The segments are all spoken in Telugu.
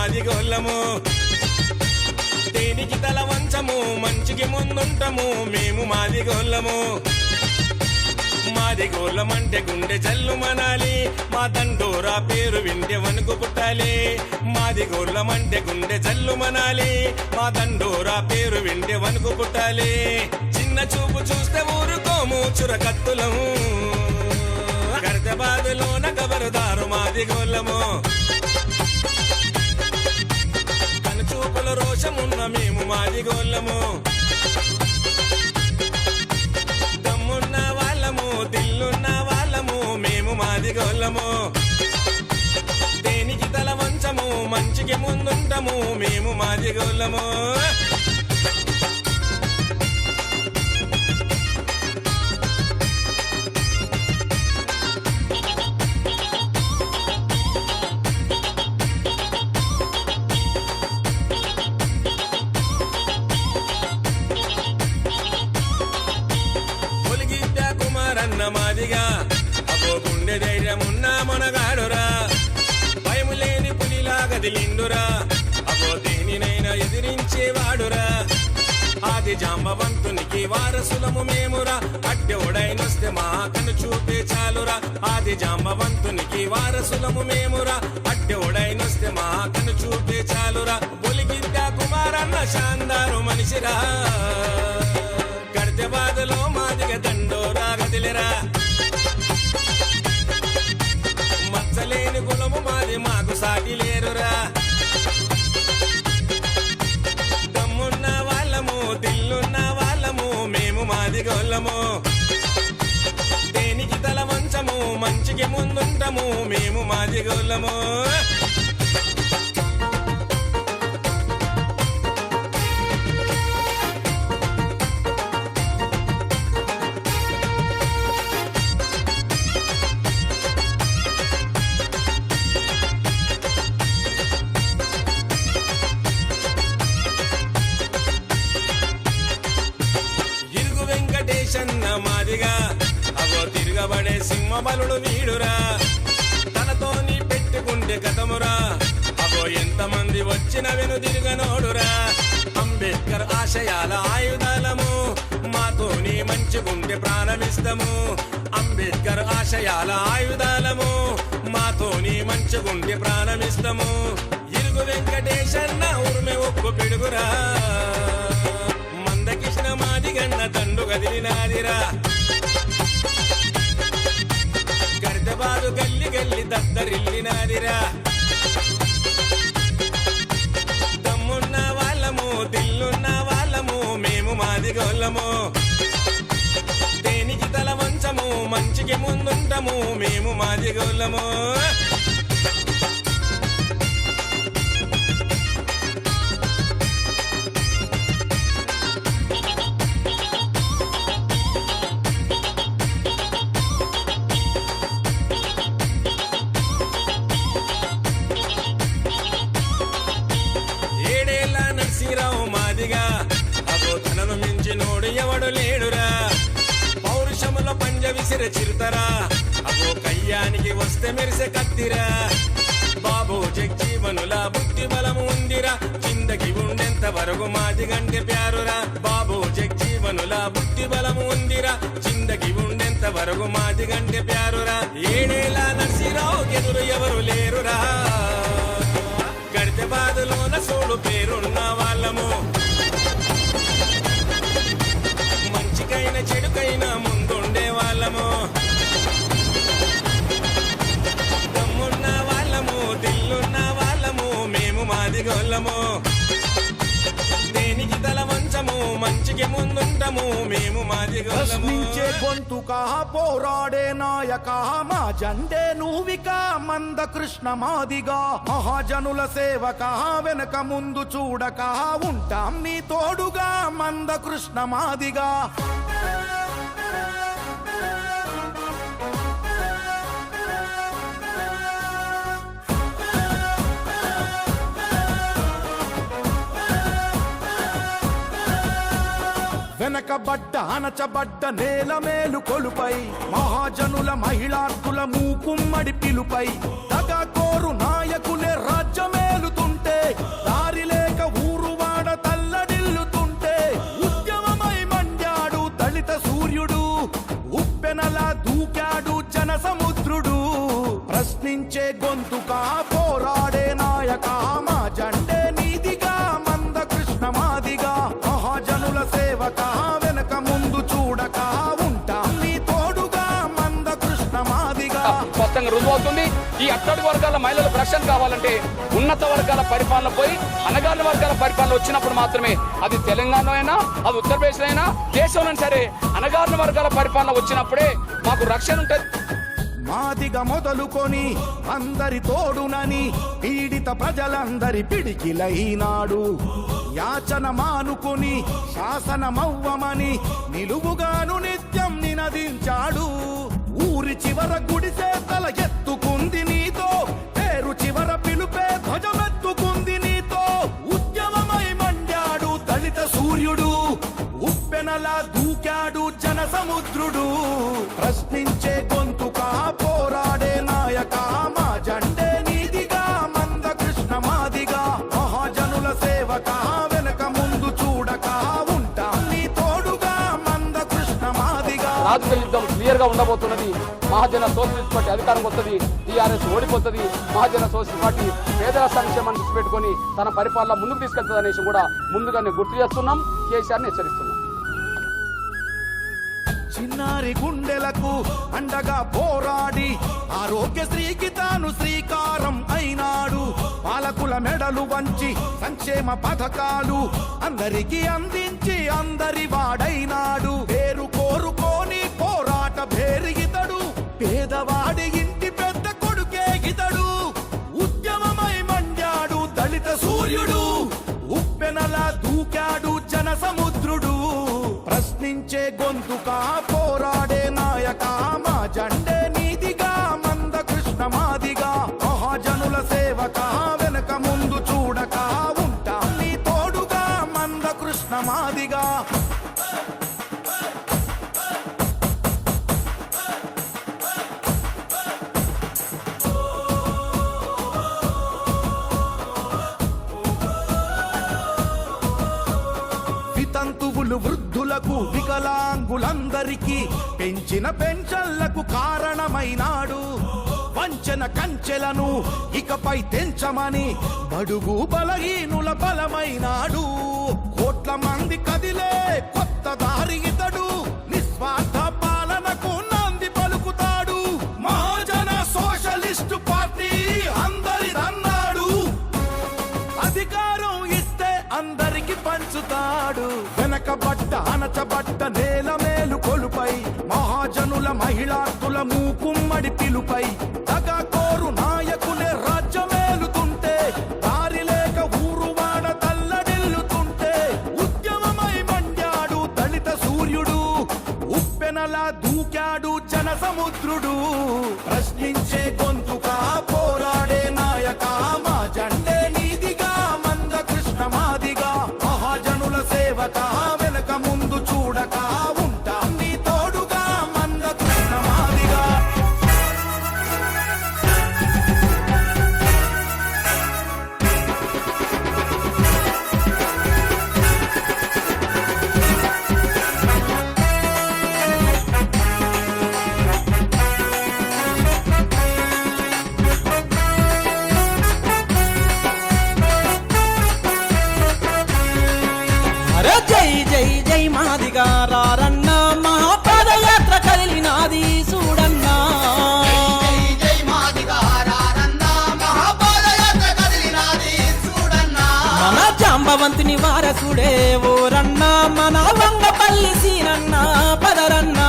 మాది గోళ్ళము. దేనికి తల వంచము మంచికి ముందుంటము మేము మాది గోళ్ళము. మాది గోళ్ళమంటే గుండె జల్లు మనాలి, మా దండోరా పేరు వింటే వణుకు పుట్టాలి. మాది గోళ్ళమంటే గుండె జల్లు మనాలి, మా దండోరా పేరు వింటే వణుకు పుట్టాలి. చిన్న చూపు చూస్తే ఊరుకోము చురకత్తులము, గర్దబాదులోన కబరుదారు మాది గోళ్ళము. కనుచూపుల రోషమున్న మేము మాది గోళ్ళము. దమ్మున్న వాళ్ళము దిల్లున్న వాళ్ళము మేము మాది గోళ్ళము. దేనికి తల వంచము మంచికి ముందుంటము మేము మాది గోళ్ళము. మాదిగా అబ్బో గుండె ధైర్యమున్నా మొనగాడురా, భయము లేని పులిలాగా దిలిండురా, అబ్బో దేనినైనా ఎదిరించేవాడురా. ఆది జాంబవంతునికి వారసులము మేమురా, అడ్డెవడైనొస్తే మా కను చూపే చాలురా. ఆది జాంబవంతునికి వారసులము మేమురా, అడ్డెవడైనొస్తే మా కను చూపే చాలురా. బొలిగిద్ద కుమారన్న శాందారు మనిషిరా, గర్జబాదులో మాదిగా దండోరా గదిలిరా. మచ్చలేని కులము మాది మాకు సాటి లేరురా. దమ్మున్న వాళ్ళము దిల్లున్న వాళ్ళము మేము మాది గోళ్ళము. దేనికి తల వంచము మంచికి ముందుంటము మేము మాది గోళ్ళము. మాదిగా అవో తిరగబడే సింహబలుడు వీడురా, తనతోని పెట్టుకుంటే కథమురా, అవో ఎంతమంది వచ్చిన వెను తిరగనోడురా. అంబేద్కర్ ఆశయాల ఆయుధాలము, మాతోని మంచిగుంటే ప్రాణమిస్తము. అంబేద్కర్ ఆశయాల ఆయుధాలము, మాతోని మంచిగుంటే ప్రాణమిస్తము. ఇరుగు వెంకటేశన్న ఉరిమె ఒప్పు పిడుగురా, మందకృష్ణ మాదిగన్న దండు గదిలినాదిరా. గర్దబాదు గల్లి గల్లి దద్దరిల్లినాదిరా. దమ్మున్న వాళ్ళము దిల్లున్న వాళ్ళము మేము మాది గోళ్ళము. దేనికి తల వంచము మంచికి ముందుంటము మేము మాది గోళ్ళము. మాదిగా అగో తనను మించి నోడు ఎవడు లేడురా, పౌరుషముల పంజ విసిరి చిరుతరా, అగో కయ్యానికి వస్తే మెరిసే కత్తిరా. బాబు జగ్జీవనుల బుద్ధి బలము ఉందిరా, చిందకి ఉండెంత వరకు మాదిగంటే ప్యారురా. బాబు జగ్జీవనుల బుద్ధి బలము ఉందిరా, చిందకి ఉండెంత వరకు మాదిగంటే ప్యారురా. ఏడేళ్ళ నర్సిరావు ఎదురు ఎవరు లేరురా, గర్దబాదులోన సోడు పేరున్న వాళ్ళము. మంచికైనా చెడుకైనా ముందుండే వాళ్ళము. దమ్మున్న వాళ్ళము దిల్లున్న వాళ్ళము మేము మాది గోళ్ళము. దేనికి తల వంచము మంచికి ముందుంటము మేము మాది గోళ్ళము. గొంతుకా పోరాడే నాయక మా జెండే నువ్విక మందకృష్ణ మాదిగా. మహాజనుల సేవక వెనక ముందు చూడక ఉంటాం నీ తోడుగా మందకృష్ణ మాదిగా. వెనకబడ్డ అణచబడ్డ నేల మేలు కొలుపై మహాజనుల మహిళార్కుల మూకుమ్మడి పిలుపై దగాకోరు నాయకులే రాజ్యమేలుతుంటే ప్రశ్నించే గొంతుకా పోరాడే నాయక మా జెండే నీదిగా మంద కృష్ణ మాదిగా మహాజనుల సేవక వెనక ముందు చూడక ఉంటా నీ తోడుగా మంద కృష్ణ మాదిగా. స్పష్టంగా రుజువవుతుంది. ఈ అట్టడుగు వర్గాల మహిళలకు రక్షణ కావాలంటే ఉన్నత వర్గాల పరిపాలన పోయి అనగారిన వర్గాల పరిపాలన వచ్చినప్పుడు మాత్రమే, అది తెలంగాణ అయినా అది ఉత్తరప్రదేశ్ అయినా దేశంలో సరే అనగారిన వర్గాల పరిపాలన వచ్చినప్పుడే మాకు రక్షణ ఉంటుంది. మాదిగా మొదలుకొని అందరి తోడునని పీడిత ప్రజలందరి పిడికిలైనాడు. యాచన మానుకొని శాసనమవ్వమని నిలువుగాను నిత్యం నినదించాడు. ఊరి చివర గుడిసే తల ఎత్తుకుంది నీతో, పేరు చివర పిలుపే ధ్వజమెత్తుకుంది నీతో. ఉద్యమమై మండాడు దళిత సూర్యుడు, ఉప్పెనలా దూకాడు జన సముద్రుడు. ప్రశ్నించే గొంతుకా పోరాడే నాయక మా జెండే నీదిగా మంద కృష్ణ మాదిగా మహాజనుల సేవక వెనక ముందు చూడక ఉంటా నీ తోడుగా మంద కృష్ణ మాదిగా. రాజకీయ యుద్ధం క్లియర్ గా ఉండబోతున్నది. మహాజన సోషలిస్ట్ పార్టీ అధికారం వస్తుంది, టీఆర్ఎస్ ఓడిపోతుంది. మహాజన సోషలిస్ట్ పార్టీ పేదల సంక్షేమాన్ని దృష్టి పెట్టుకుని తన పరిపాలన ముందుకు తీసుకెళ్తుంది అనేసి కూడా ముందుగానే గుర్తు చేస్తున్నాం, కేసీఆర్ని హెచ్చరిస్తున్నాం. చిన్నారి గుండెలకు అండగా పోరాడి ఆరోగ్యశ్రీకి తాను శ్రీకారం అయినాడు. పాలకుల మెడలు వంచి సంక్షేమ పథకాలు అందరికీ అందించి అందరి వాడైనాడు. పేరు కోరుకోని పోరాట భేరిగితడు, పేదవాడి ఇంటి పెద్ద కొడుకే గితడు. ఉద్యమమై మండాడు దళిత సూర్యుడు, ఉప్పెనలా దూకాడు జన సముద్రుడు. ప్రశ్నించే గొంతుకా పోరాడే నాయక మా జెండే నీదిగా మంద కృష్ణ మాదిగా మహాజనుల సేవక వెనక ముందు చూడక ఉంటా నీ తోడుగా మంద కృష్ణ మాదిగా. వితంతువులు వృద్ధులకు వికలాంగులందరికీ పెంచిన పెన్షన్లకు కారణమైనాడు. వంచన కంచెలను ఇకపై తెంచమని బడుగు బలహీనుల బలమైనాడు. కోట్ల మంది కదిలే కొత్త దారి ఇతడు, నిస్వార్థ పాలనకు నాంది పలుకుతాడు. మహాజన సోషలిస్టు పార్టీ అందరిదన్నాడు, అధికారం ఇస్తే అందరికి పంచుతాడు. వెనకబడ్డ అణచబడ్డ నేల మేలు కొలుపై మహాజనుల మహిళార్థుల మూకుమ్మడి పిలుపై తగా కోరు నాయకులే రాజ్యమేలుతుంటే, దారి లేక ఊరువాడ తల్లడిల్లుతుంటే. ఉద్యమమై మండాడు దళిత సూర్యుడు, ఉప్పెనలా దూకాడు జన సముద్రుడు. ప్రశ్నించే గొంతుకా పోరాడే నాయక మా జెండే నీదిగా మంద కృష్ణ మాదిగా మహాజనుల సేవక వెనక ముందు చూడక ఉంటా నీ తోడుగా మంద కృష్ణ మాదిగా. జై జై జై మాదిగా రారన్న మహాపాదయాత్ర కదిలినాది చూడన్నా. జై జై మాదిగా రారన్నా మహాపాదయాత్ర కదిలినాది చూడన్నా. మన జాంబవంతుని వారసుడే ఓరన్నా, మన వంగపల్లి సీనన్న పదరన్నా.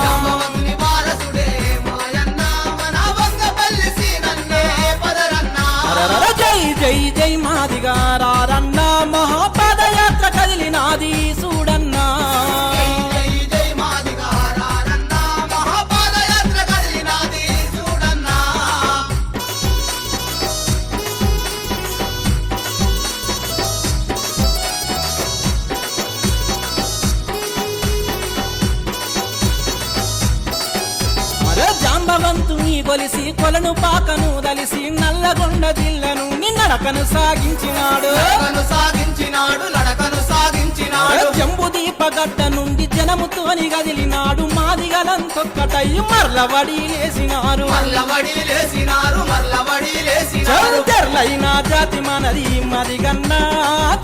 జాంబవంతుని వారసుడే మాయన్న, మన వంగపల్లి సీనన్నే పదరన్నా. అరరర జై జై జై మాదిగా రారన్న మహాపాదయాత్ర కదిలినాది చూడన్నా. జై జై మాదిగా రారన్నా మహాపాదయాత్ర కదిలినాది చూడన్నా. అరే జాంబవంతుని కొలిసి కొలను పాకను దలిసి నల్లగొండ జిల్లను నిన్నడకను సాగించినాడు. లడకను సాగించినాడు, లడకను సాగించినాడు. జంబు దీపగడ్డ నుండి జనముతోని గదిలినాడు మాదిగలంతొక్కటై మర్లబడి లేసినారు మల్లబడి లేసినారు మల్లబడి లేసినారు తెరలైన జాతి మనది మదిగన్నా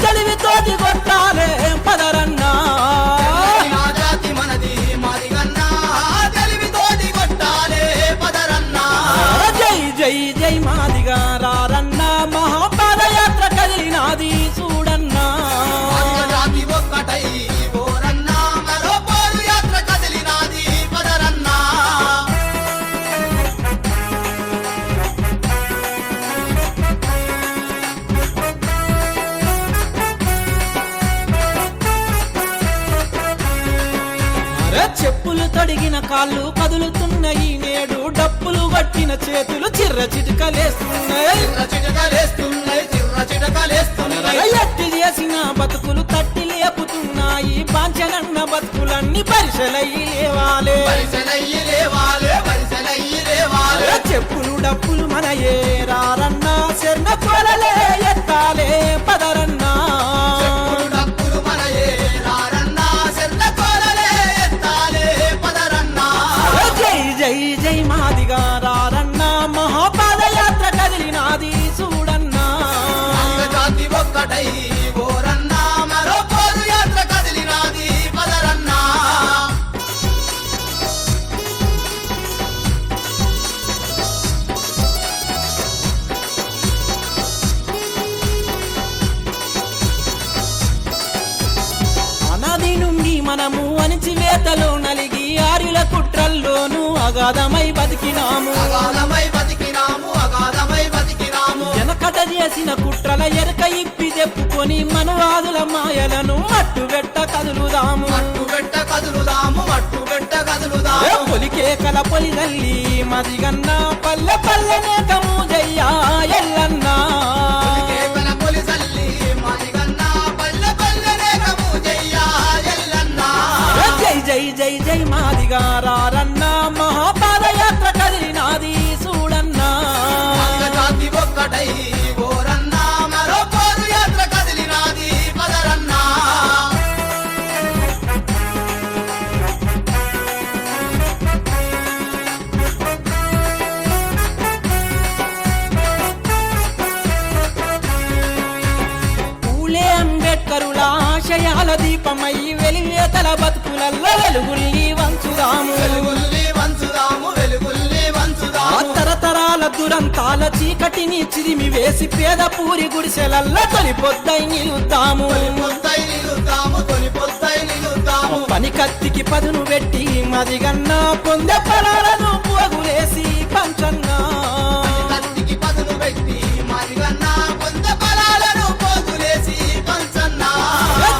చలివితోటి కొట్టాలే పదరన్నా నా జాతి మనది మాదిగన్నా తెలివితోటి కొట్టాలే పదరన్నా జై జై జై మాదిగా రారన్నా మహాపాదయాత్ర కదిలినాది చూడన్నా మాదిగ జాతి ఒక్కటై పోరన్నా మరో పోరు యాత్ర కదిలినాది పదరన్నా అరే చెప్పులు తడిగిన కాళ్ళు కదులుతున్నాయి నేడు డప్పులు పట్టిన చేతులు చిర్ర చిటుకలేస్తున్నాయి చిర్ర చిటకలేస్తున్నాయి ఎట్టి చేసిన బతుకులు తట్టి లేపుతున్నాయి పాంచనన్న బతుకులన్నీ పరిశలయ్యి లేవాలే పరిసలయ్యి లేవాలే పరిసలయ్యి లేవాలే చెప్పులు డప్పులు మన రారన్నా శరణ కొలలే ఎత్తాలే పదరన్నా చెప్పులు డప్పులు మనయే రారన్నా సెల్ల కోరలే ఎత్తాలే పదరన్నా జై జై జై మాదిగా రారన్నా మహాపాదయాత్ర కదిలినాది చూడన్నా మాదిగ జాతి ఒక్కటై పోరన్నా మరో పోరు యాత్ర కదిలినాది పదరన్నా అనాది నుండి మనము అణిచివేతలో నలిగి ఆర్యుల కుట్రల్లోనూ అగాధమై బతికినాము అగాధమై బతికినాము వెనకట చేసిన కుట్రల ఎరక ఇప్పి తెప్పుకొని మనువాదుల మాయలను మట్టుబెట్ట కదులుదాము మట్టు పెట్ట కదులుదాము పొలికేకల పొలిదల్లి మదిగన్నా పల్లె పల్లెనేకము జయ్యా ఎల్లన్నా కేకల పొలిసల్లి మాదిగన్నా పల్లె పల్లెనే కము జయ్యా ఎల్లన్నా జై జై జై జై మాదిగా రారన్నా మహాపాదయాత్ర కదిలినాది చూడన్నా మాదిగ జాతి ఒక్కటై పోరన్నా మరో పోరు యాత్ర కదిలినాది పదరన్నా పూలే అంబేద్కరుల ఆశయాల దీపమై వెలివేతల బతుకులల్లో వెలుగుల్ని వంచుదాము వెలుగుల్ని వంచుదాము తరతరాల దురంతాల చీకటిని చిరిమి వేసి పేద పూరి గుడిసెలల్లో తొలి పొద్దై నిలుద్దాము తొలి పొద్దై నిలుద్దాము పని కత్తికి పదును పెట్టి మదిగన్నా పొందె పొలాలను పోగులేసి పంచన్నా కత్తికి పదును పెట్టి మాదిగన్నా కొంత పొలాలను పోగులేసి పంచన్నా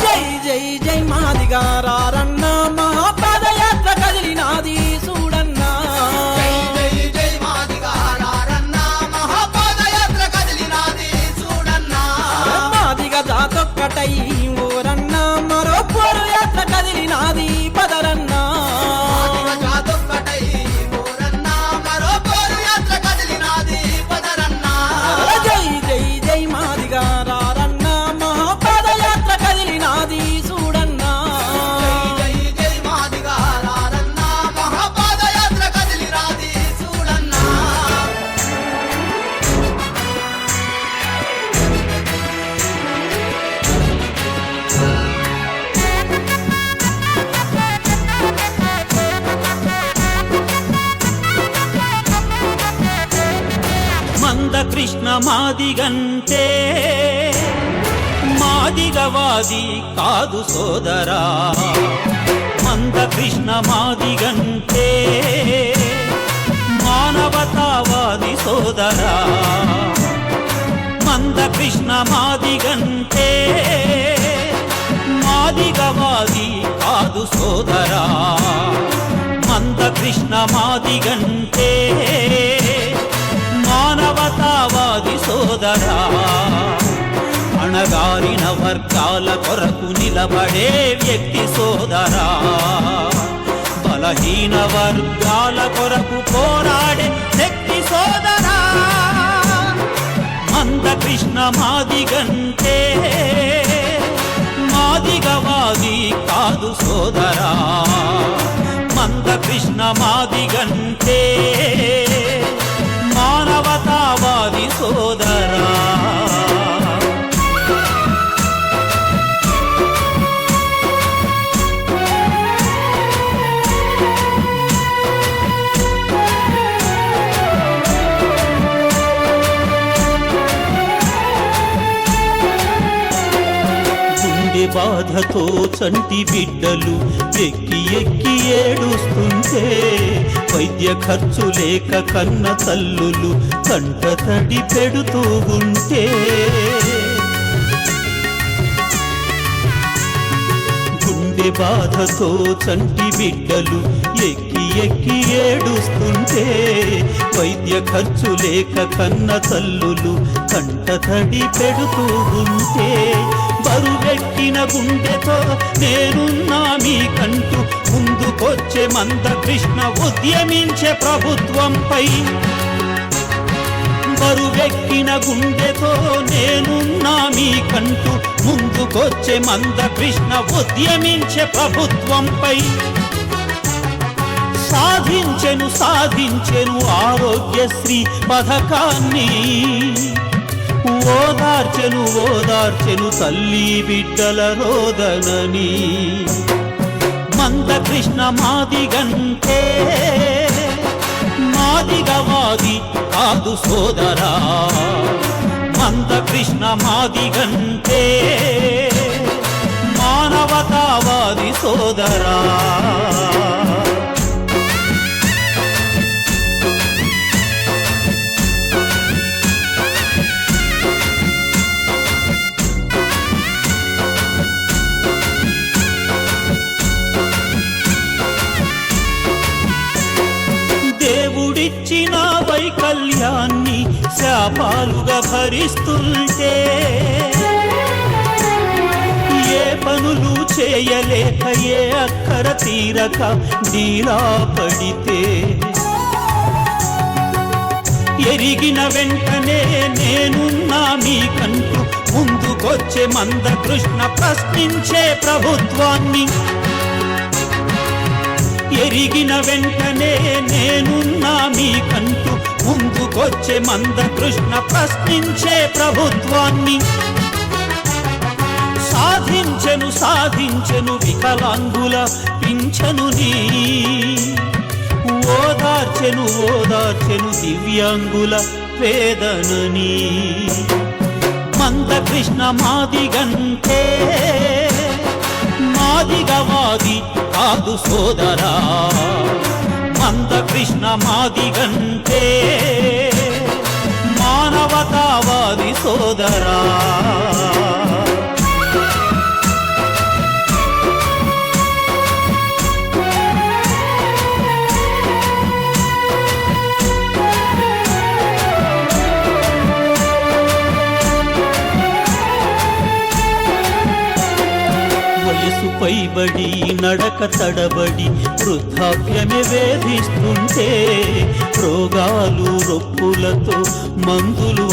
జై జై జై మాదిగా రారన్నా మహాపాదయాత్ర కదిలినాది చూడన్నా జై జై జై మాదిగా రారన్నా మహాపాదయాత్ర కదిలినాది చూడన్నా మాదిగా జాతొక్కటై ఊరన్నా మరో పోరు యాత్ర కదిలినాది పదరన్నా మాదిగ జాతొక్కటై పోరన్నా మరో పోరు యాత్ర కదిలినాది పదరన్నా జై జై జై మాదిగా రారన్నా మహాపాదయాత్ర కదిలినాది చూడన్నా జై జై మాదిగా రారన్నా మహాపాదయాత్ర కదిలినాది చూడన్నా మందకృష్ణ మాదిగంటే మాదిగవాది కాదు సోదరా మందకృష్ణ మాదిగంటే మానవతావాది సోదరా మందకృష్ణ మాదిగంటే మాదిగవాది కాదు సోదరా మందకృష్ణ మాదిగంటే మానవతావాది సోదరా అణగారిన వర్గాల కొరకు నిలబడే వ్యక్తి సోదరా బలహీన వర్గాల కొరకు పోరాడే శక్తి సోదరా మందకృష్ణ మాదిగంటే మాదిగవాది సోదరా మందకృష్ణ మాదిగంటే మానవతావాది సోదరా బాధతో చంటి బిడ్డలు ఎక్కి ఎక్కి ఏడుస్తుంటే వైద్య ఖర్చు లేక కన్న తల్లులు కంట తడి పెడుతూ ఉంటే గుండె బాధతో చంటి బిడ్డలు ఎక్కి ఎక్కి ఏడుస్తుంటే వైద్య ఖర్చు లేక కన్న తల్లులు కంట తడి పెడుతూ ఉంటే బరువెక్కిన గుండెతో నేనున్నా మీకంటూ ముందుకొచ్చే మందకృష్ణ ఉద్యమించే ప్రభుత్వంపై బరువెక్కిన గుండెతో నేనున్నా మీకంటూ ముందుకొచ్చే మందకృష్ణ ఉద్యమించే ప్రభుత్వంపై సాధించెను ఆరోగ్యశ్రీ పథకాన్ని ఓదార్చెను తల్లి బిడ్డల రోదనని మందకృష్ణ మాదిగంటే మాదిగవాది కాదు సోదరా మందకృష్ణ మాదిగంటే మానవతావాది సోదరా దేవుడిచ్చిన వైకల్యాన్ని శాపాలుగా భరిస్తుంటే ఏ పనులు చేయలేక ఏ అక్కర తీరక డీలా పడితే ఎరిగిన వెంటనే నేనున్నా మీకంటూ ముందుకొచ్చే మందకృష్ణ ప్రశ్నించే ప్రభుత్వాన్ని ఎరిగిన వెంటనే నేనున్నా మీకంటూ ముందుకొచ్చే మందకృష్ణ ప్రశ్నించే ప్రభుత్వాన్ని సాధించెను వికలాంగుల పింఛనుని ఓదార్చెను దివ్యాంగుల వేదనని మందకృష్ణ మాదిగంటే మాదిగవాది కాదు సోదరా మందకృష్ణ మాదిగంటే మానవతావాది సోదరా పైబడి నడక తడబడి వృద్ధాప్యమే వేధిస్తుంటే రోగాలు రొప్పులతో మందులు